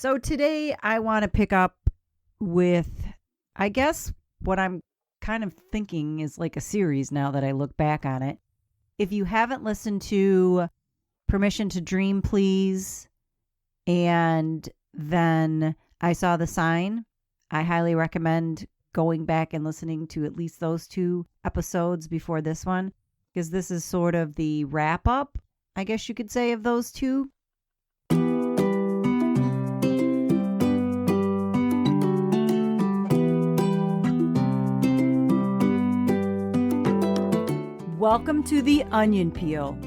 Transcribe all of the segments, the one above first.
So today I want to pick up with, I guess, what I'm kind of thinking is like a series now that I look back on it. If you haven't listened to Permission to Dream, Please, and then I Saw the Sign, I highly recommend going back and listening to at least those two episodes before this one, because this is sort of the wrap up, I guess you could say, of those two. Welcome to The Onion Peel,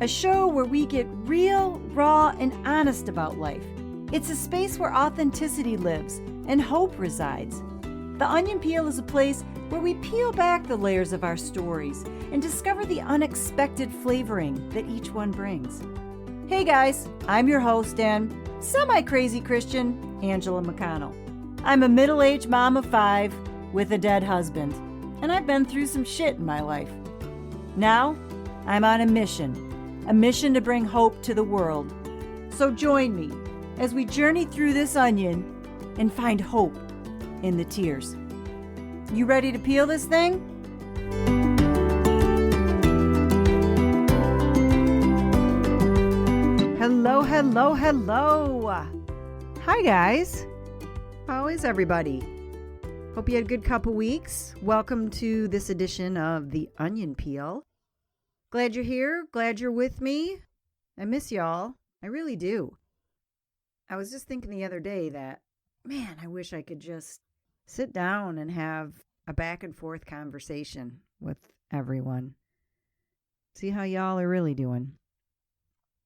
a show where we get real, raw, and honest about life. It's a space where authenticity lives and hope resides. The Onion Peel is a place where we peel back the layers of our stories and discover the unexpected flavoring that each one brings. Hey guys, I'm your host and semi-crazy Christian, Angela McConnell. I'm a middle-aged mom of 5 with a dead husband, and I've been through some shit in my life. Now, I'm on a mission to bring hope to the world. So join me as we journey through this onion and find hope in the tears. You ready to peel this thing? Hello, hello, hello. Hi, guys. How is everybody? Hope you had a good couple weeks. Welcome to this edition of The Onion Peel. Glad you're here. Glad you're with me. I miss y'all. I really do. I was just thinking the other day that, man, I wish I could just sit down and have a back and forth conversation with everyone. See how y'all are really doing.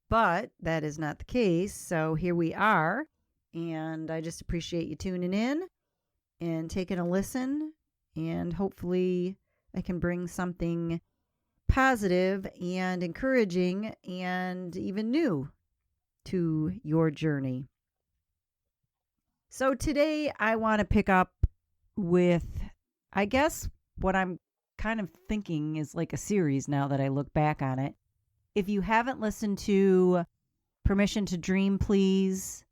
But that is not the case. So here we are. And I just appreciate you tuning in and taking a listen. And hopefully I can bring something positive and encouraging and even new to your journey. So today I want to pick up with, I guess, what I'm kind of thinking is like a series now that I look back on it. If you haven't listened to Permission to Dream, Please,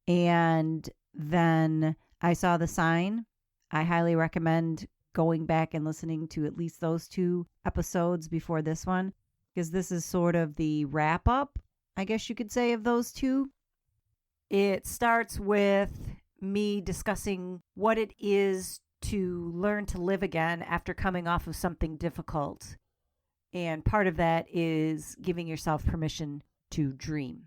and then I Saw the Sign, I highly recommend going back and listening to at least those two episodes before this one, because this is sort of the wrap up, I guess you could say, of those two. It starts with me discussing what it is to learn to live again after coming off of something difficult. And part of that is giving yourself permission to dream.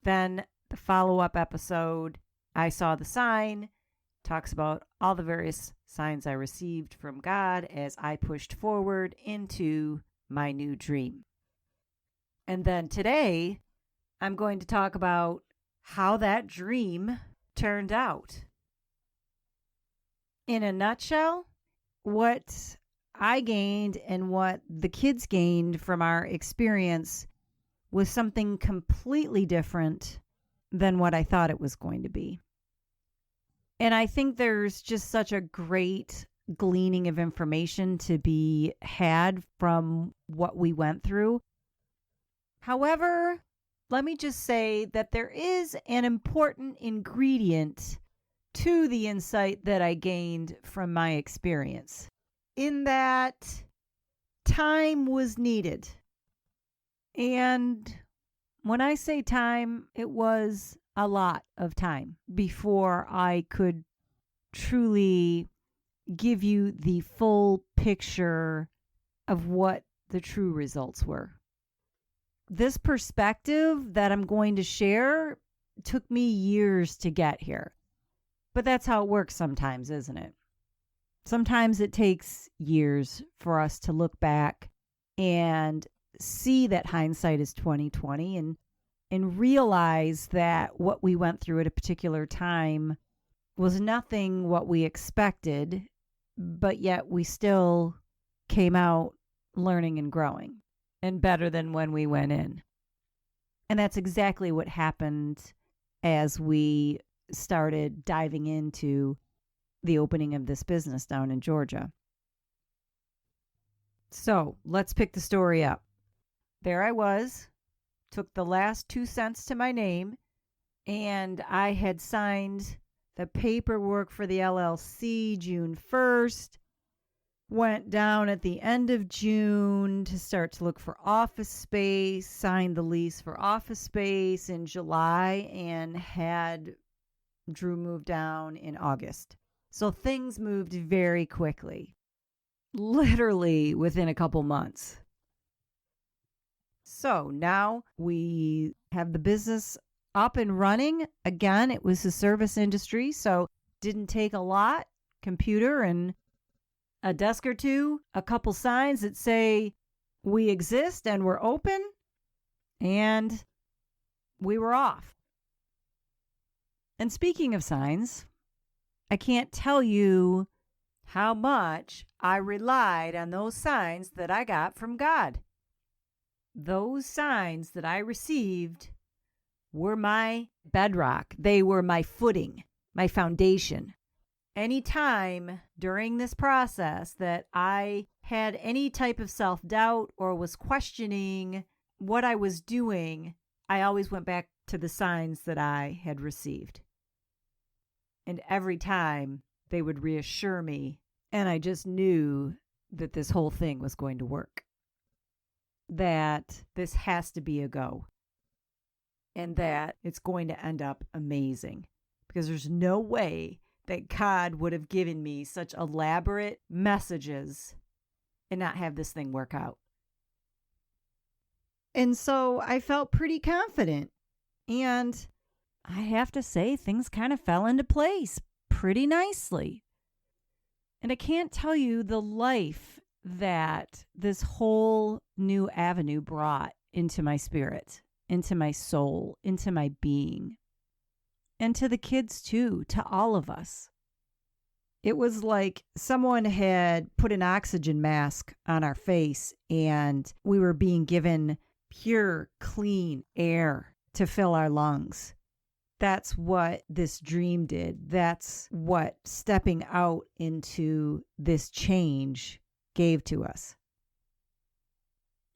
Then the follow-up episode, I Saw the Sign, talks about all the various signs I received from God as I pushed forward into my new dream. And then today, I'm going to talk about how that dream turned out. In a nutshell, what I gained and what the kids gained from our experience was something completely different than what I thought it was going to be. And I think there's just such a great gleaning of information to be had from what we went through. However, let me just say that there is an important ingredient to the insight that I gained from my experience, in that time was needed. And when I say time, it was a lot of time before I could truly give you the full picture of what the true results were. This perspective that I'm going to share took me years to get here. But that's how it works sometimes, isn't it? Sometimes it takes years for us to look back and see that hindsight is 20/20 and realize that what we went through at a particular time was nothing what we expected, but yet we still came out learning and growing and better than when we went in. And that's exactly what happened as we started diving into the opening of this business down in Georgia. So let's pick the story up. There I was, took the last 2 cents to my name, And I had signed the paperwork for the LLC June 1st, went down at the end of June to start to look for office space, signed the lease for office space in July, and had Drew move down in August. So things moved very quickly, literally within a couple months. So now we have the business up and running. Again, it was a service industry, so didn't take a lot. Computer and a desk or two, a couple signs that say we exist and we're open, and we were off. And speaking of signs, I can't tell you how much I relied on those signs that I got from God. Those signs that I received were my bedrock. They were my footing, my foundation. Anytime during this process that I had any type of self-doubt or was questioning what I was doing, I always went back to the signs that I had received. And every time they would reassure me, and I just knew that this whole thing was going to work. That this has to be a go. And that it's going to end up amazing. Because there's no way that God would have given me such elaborate messages and not have this thing work out. And so I felt pretty confident. And I have to say, things kind of fell into place pretty nicely. And I can't tell you the life that this whole new avenue brought into my spirit, into my soul, into my being. And to the kids too, to all of us. It was like someone had put an oxygen mask on our face and we were being given pure, clean air to fill our lungs. That's what this dream did. That's what stepping out into this change gave to us.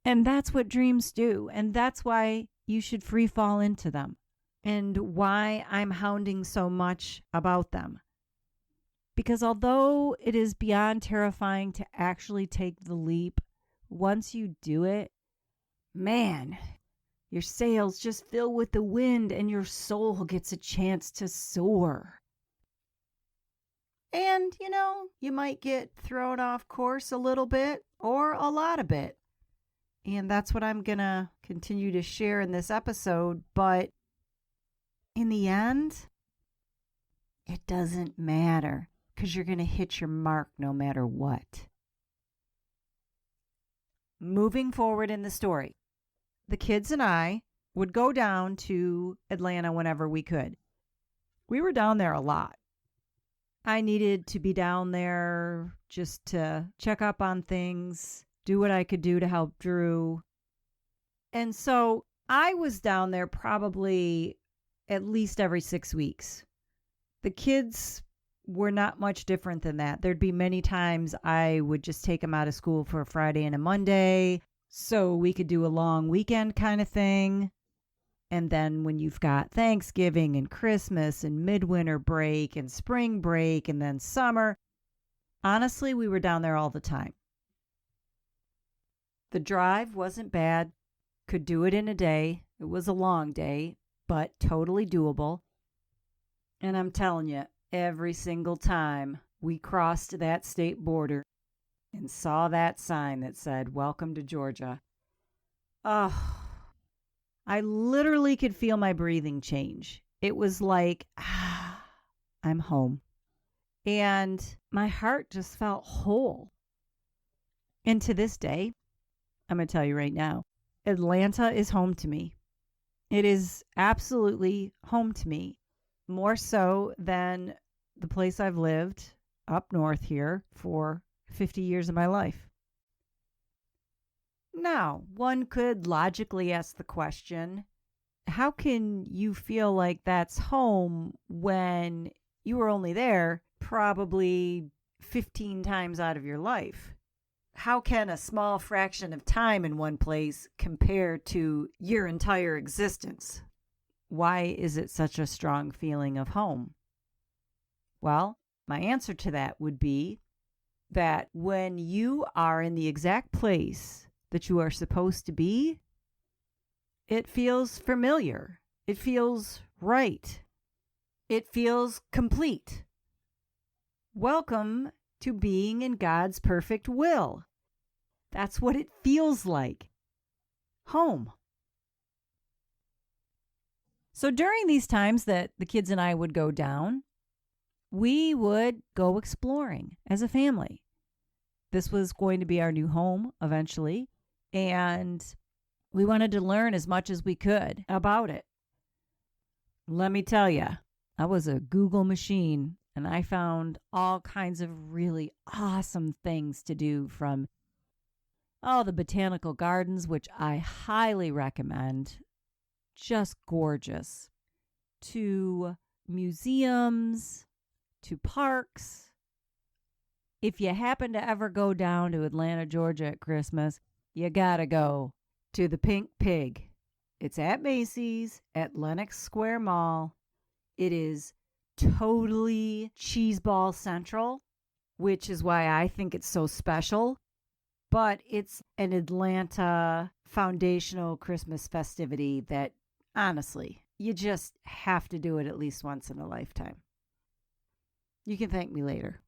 And that's what dreams do. And that's why you should free fall into them. And why I'm hounding so much about them. Because although it is beyond terrifying to actually take the leap, once you do it, man, your sails just fill with the wind and your soul gets a chance to soar. And, you might get thrown off course a little bit or a lot of it. And that's what I'm going to continue to share in this episode. But in the end, it doesn't matter because you're going to hit your mark no matter what. Moving forward in the story, the kids and I would go down to Atlanta whenever we could. We were down there a lot. I needed to be down there just to check up on things, do what I could do to help Drew. And so I was down there probably at least every 6 weeks. The kids were not much different than that. There'd be many times I would just take them out of school for a Friday and a Monday so we could do a long weekend kind of thing. And then when you've got Thanksgiving and Christmas and midwinter break and spring break and then summer, honestly, we were down there all the time. The drive wasn't bad. Could do it in a day. It was a long day, but totally doable. And I'm telling you, every single time we crossed that state border and saw that sign that said, "Welcome to Georgia," I literally could feel my breathing change. It was like, I'm home. And my heart just felt whole. And to this day, I'm going to tell you right now, Atlanta is home to me. It is absolutely home to me. More so than the place I've lived up north here for 50 years of my life. Now, one could logically ask the question, how can you feel like that's home when you were only there probably 15 times out of your life? How can a small fraction of time in one place compare to your entire existence? Why is it such a strong feeling of home? Well, my answer to that would be that when you are in the exact place that you are supposed to be, it feels familiar. It feels right. It feels complete. Welcome to being in God's perfect will. That's what it feels like. Home. So during these times that the kids and I would go down, we would go exploring as a family. This was going to be our new home eventually, and we wanted to learn as much as we could about it. Let me tell you, I was a Google machine, and I found all kinds of really awesome things to do, from the botanical gardens, which I highly recommend, just gorgeous, to museums, to parks. If you happen to ever go down to Atlanta, Georgia at Christmas, you gotta go to the Pink Pig. It's at Macy's at Lenox Square Mall. It is totally cheeseball central, which is why I think it's so special. But it's an Atlanta foundational Christmas festivity that, honestly, you just have to do it at least once in a lifetime. You can thank me later.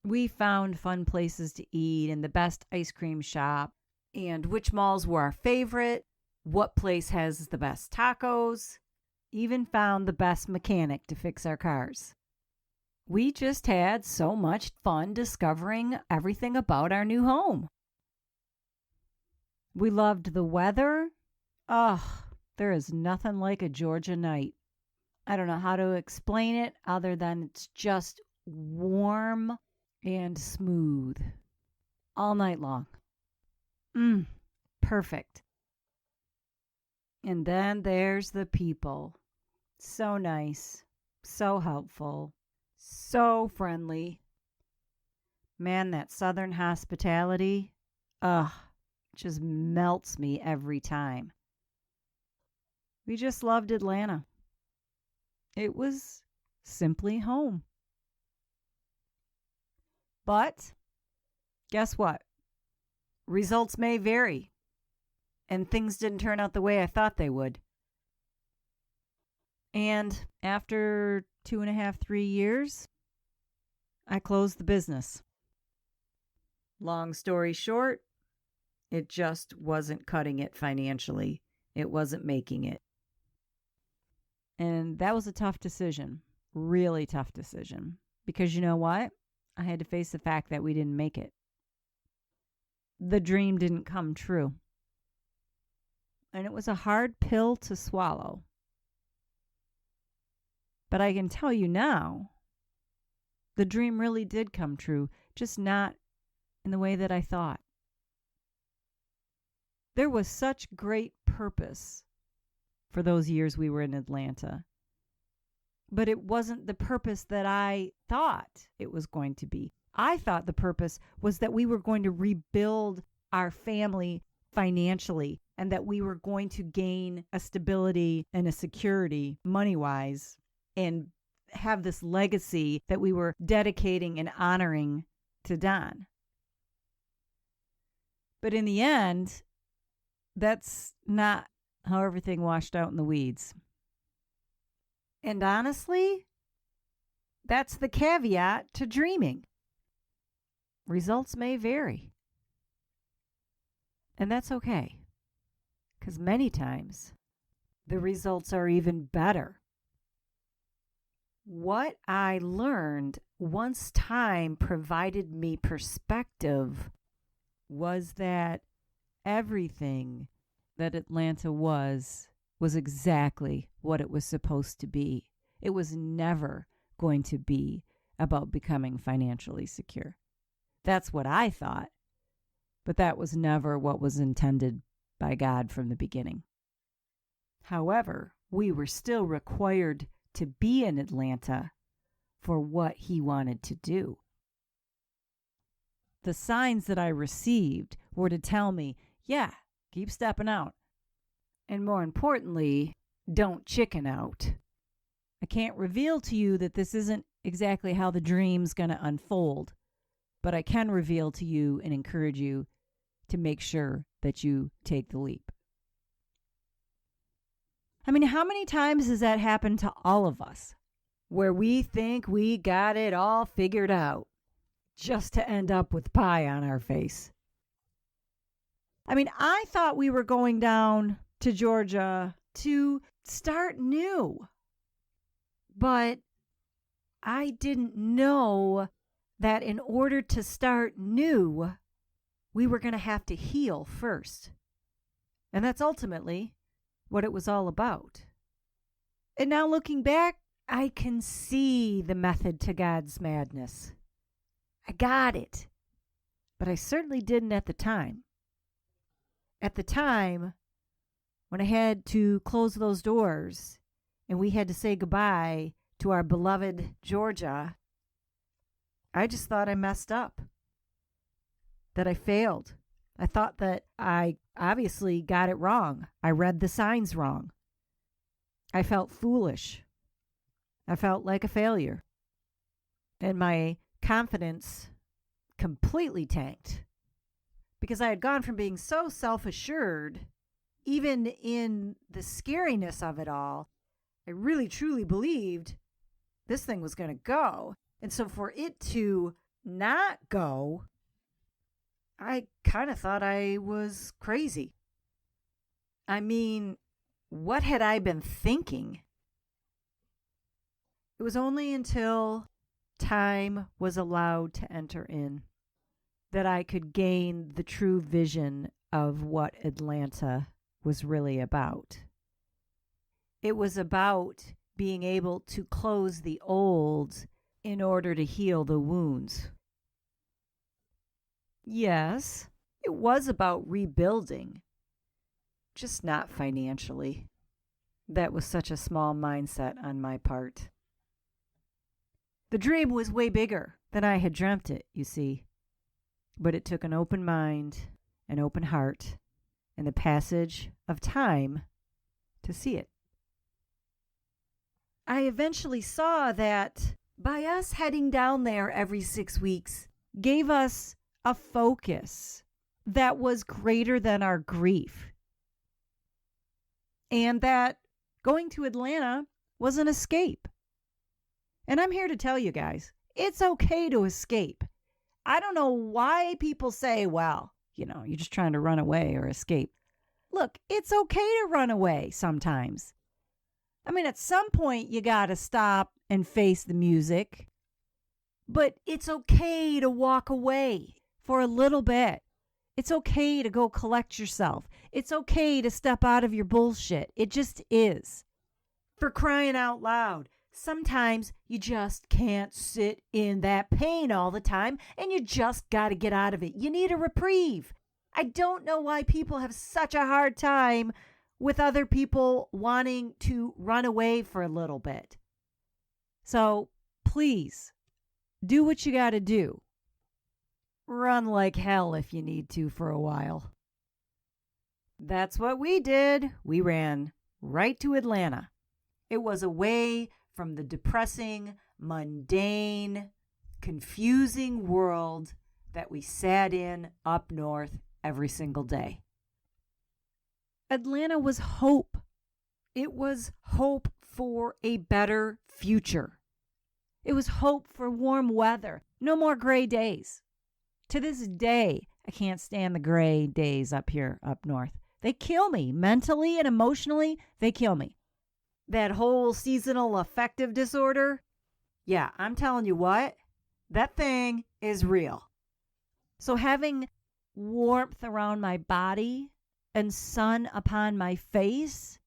We found fun places to eat and the best ice cream shop, and which malls were our favorite, what place has the best tacos, even found the best mechanic to fix our cars. We just had so much fun discovering everything about our new home. We loved the weather. There is nothing like a Georgia night. I don't know how to explain it other than it's just warm and smooth all night long. Perfect. And then there's the people. So nice, so helpful, so friendly. Man, that Southern hospitality, just melts me every time. We just loved Atlanta. It was simply home. But guess what? Results may vary, and things didn't turn out the way I thought they would. And after 2.5, 3 years, I closed the business. Long story short, it just wasn't cutting it financially. It wasn't making it. And that was a tough decision, really tough decision. Because you know what? I had to face the fact that we didn't make it. The dream didn't come true. And it was a hard pill to swallow. But I can tell you now, the dream really did come true, just not in the way that I thought. There was such great purpose for those years we were in Atlanta. But it wasn't the purpose that I thought it was going to be. I thought the purpose was that we were going to rebuild our family financially, and that we were going to gain a stability and a security money-wise, and have this legacy that we were dedicating and honoring to Don. But in the end, that's not how everything washed out in the weeds. And honestly, that's the caveat to dreaming. Results may vary. And that's okay, because many times the results are even better. What I learned once time provided me perspective was that everything that Atlanta was exactly what it was supposed to be. It was never going to be about becoming financially secure. That's what I thought, but that was never what was intended by God from the beginning. However, we were still required to be in Atlanta for what He wanted to do. The signs that I received were to tell me, yeah, keep stepping out. And more importantly, don't chicken out. I can't reveal to you that this isn't exactly how the dream's going to unfold, but I can reveal to you and encourage you to make sure that you take the leap. I mean, how many times has that happened to all of us, where we think we got it all figured out just to end up with pie on our face? I mean, I thought we were going down to Georgia to start new, but I didn't know that in order to start new, we were going to have to heal first. And that's ultimately what it was all about. And now looking back, I can see the method to God's madness. I got it. But I certainly didn't at the time. At the time, when I had to close those doors and we had to say goodbye to our beloved Georgia, I just thought I messed up, that I failed. I thought that I obviously got it wrong. I read the signs wrong. I felt foolish. I felt like a failure. And my confidence completely tanked because I had gone from being so self-assured, even in the scariness of it all, I really truly believed this thing was going to go. And so for it to not go, I kind of thought I was crazy. I mean, what had I been thinking? It was only until time was allowed to enter in that I could gain the true vision of what Atlanta was really about. It was about being able to close the old in order to heal the wounds. Yes, it was about rebuilding, just not financially. That was such a small mindset on my part. The dream was way bigger than I had dreamt it, you see. But it took an open mind, an open heart, and the passage of time to see it. I eventually saw that by us heading down there every 6 weeks gave us a focus that was greater than our grief. And that going to Atlanta was an escape. And I'm here to tell you guys, it's okay to escape. I don't know why people say, well, you're just trying to run away or escape. Look, it's okay to run away sometimes. I mean, at some point, you got to stop and face the music. But it's okay to walk away for a little bit. It's okay to go collect yourself. It's okay to step out of your bullshit. It just is. For crying out loud. Sometimes you just can't sit in that pain all the time, and you just got to get out of it. You need a reprieve. I don't know why people have such a hard time with other people wanting to run away for a little bit. So please, do what you got to do. Run like hell if you need to for a while. That's what we did. We ran right to Atlanta. It was away from the depressing, mundane, confusing world that we sat in up north every single day. Atlanta was hope. It was hope for a better future. It was hope for warm weather. No more gray days. To this day, I can't stand the gray days up here, up north. They kill me mentally and emotionally. They kill me. That whole seasonal affective disorder, yeah, I'm telling you what, that thing is real. So having warmth around my body and sun upon my face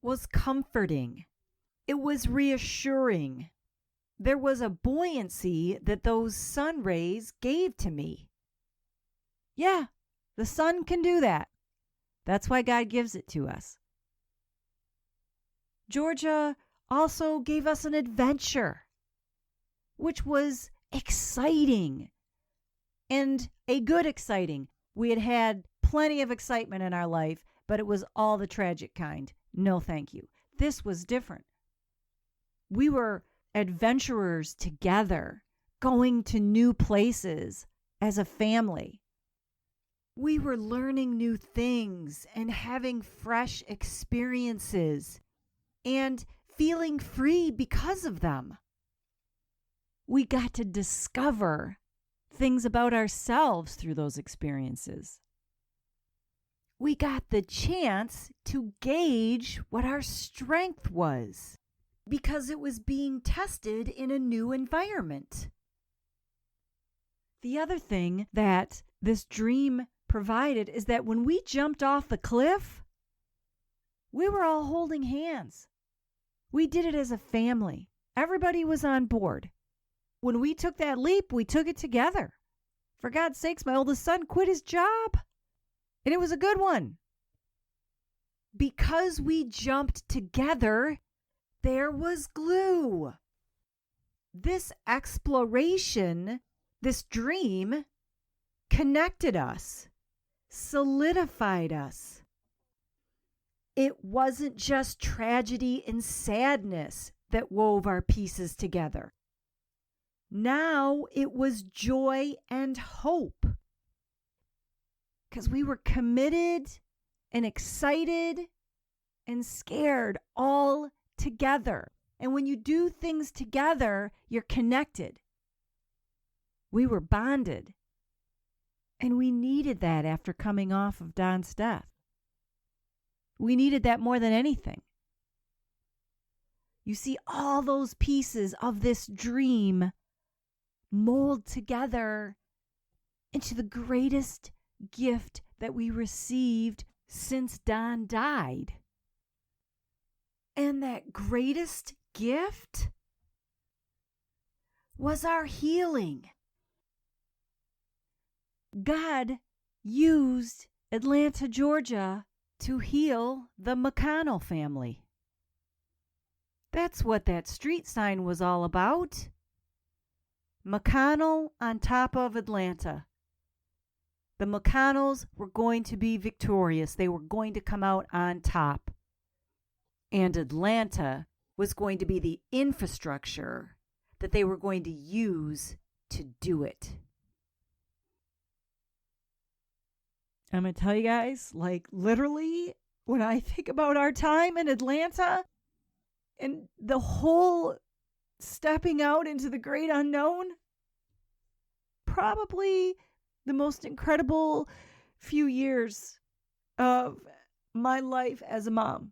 was comforting. It was reassuring. There was a buoyancy that those sun rays gave to me. Yeah, the sun can do that. That's why God gives it to us. Georgia also gave us an adventure, which was exciting and a good exciting. We had had plenty of excitement in our life, but it was all the tragic kind. No, thank you. This was different. We were adventurers together, going to new places as a family. We were learning new things and having fresh experiences and feeling free because of them. We got to discover things about ourselves through those experiences. We got the chance to gauge what our strength was because it was being tested in a new environment. The other thing that this dream provided is that when we jumped off the cliff, we were all holding hands. We did it as a family. Everybody was on board. When we took that leap, we took it together. For God's sakes, my oldest son quit his job, and it was a good one. Because we jumped together, there was glue. This exploration, this dream, connected us, solidified us. It wasn't just tragedy and sadness that wove our pieces together. Now it was joy and hope. Because we were committed and excited and scared all together. And when you do things together, you're connected. We were bonded. And we needed that after coming off of Don's death. We needed that more than anything. You see, all those pieces of this dream mold together into the greatest gift that we received since Don died. And that greatest gift was our healing. God used Atlanta, Georgia to heal the McConnell family. That's what that street sign was all about. McConnell on top of Atlanta. The McConnells were going to be victorious. They were going to come out on top. And Atlanta was going to be the infrastructure that they were going to use to do it. I'm going to tell you guys, like literally, when I think about our time in Atlanta and the whole stepping out into the great unknown, probably the most incredible few years of my life as a mom.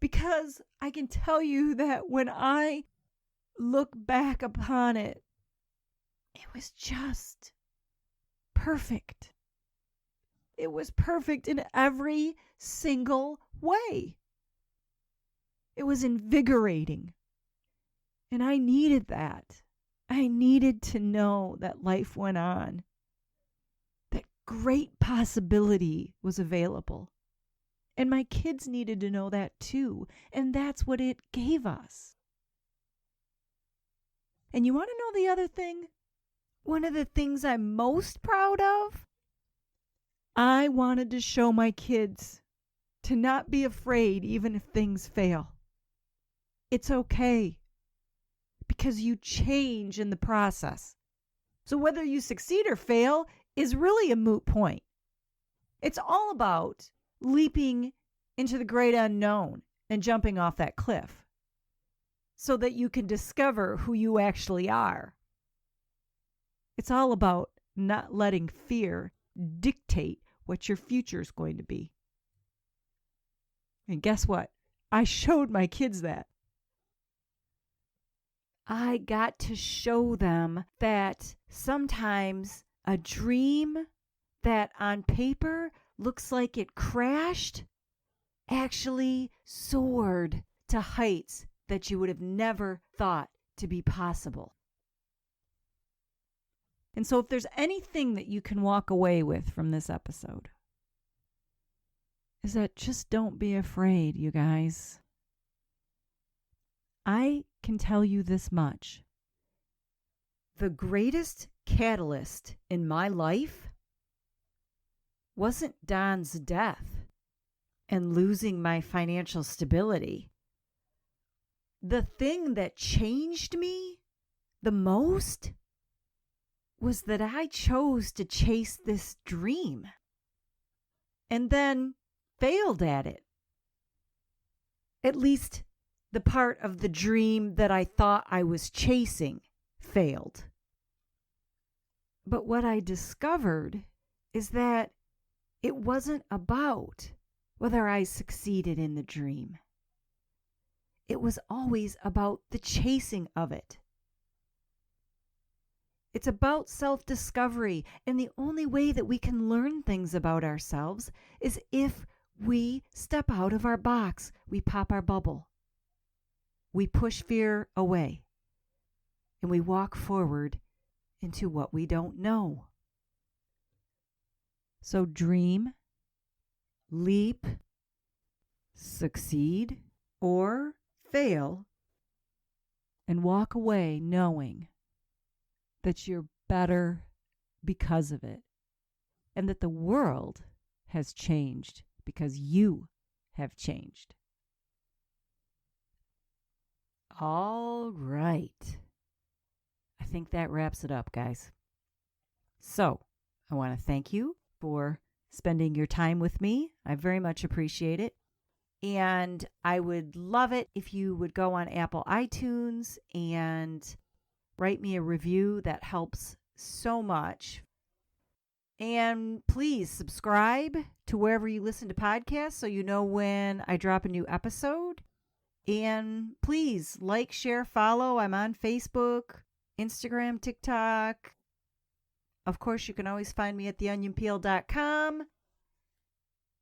Because I can tell you that when I look back upon it, it was just perfect. It was perfect in every single way. It was invigorating. And I needed that. I needed to know that life went on, that great possibility was available. And my kids needed to know that too. And that's what it gave us. And you want to know the other thing? One of the things I'm most proud of? I wanted to show my kids to not be afraid even if things fail. It's okay. Because you change in the process. So whether you succeed or fail is really a moot point. It's all about leaping into the great unknown and jumping off that cliff so that you can discover who you actually are. It's all about not letting fear dictate what your future is going to be. And guess what? I showed my kids that. I got to show them that sometimes a dream that on paper looks like it crashed actually soared to heights that you would have never thought to be possible. And so if there's anything that you can walk away with from this episode, is that just don't be afraid, you guys. I can tell you this much. The greatest catalyst in my life wasn't Don's death and losing my financial stability. The thing that changed me the most was that I chose to chase this dream and then failed at it. At least the part of the dream that I thought I was chasing failed. But what I discovered is that it wasn't about whether I succeeded in the dream. It was always about the chasing of it. It's about self-discovery, and the only way that we can learn things about ourselves is if we step out of our box, we pop our bubble, we push fear away, and we walk forward into what we don't know. So dream, leap, succeed, or fail, and walk away knowing that you're better because of it, and that the world has changed because you have changed. All right. I think that wraps it up, guys. So, I want to thank you for spending your time with me. I very much appreciate it. And I would love it if you would go on Apple iTunes and write me a review. That helps so much. And please subscribe to wherever you listen to podcasts so you know when I drop a new episode. And please like, share, follow. I'm on Facebook, Instagram, TikTok. Of course, you can always find me at theonionpeel.com.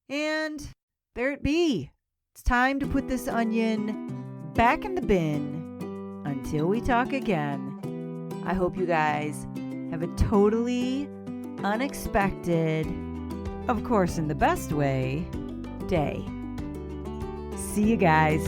And there it be. It's time to put this onion back in the bin until we talk again. I hope you guys have a totally unexpected, of course in the best way, day. See you guys.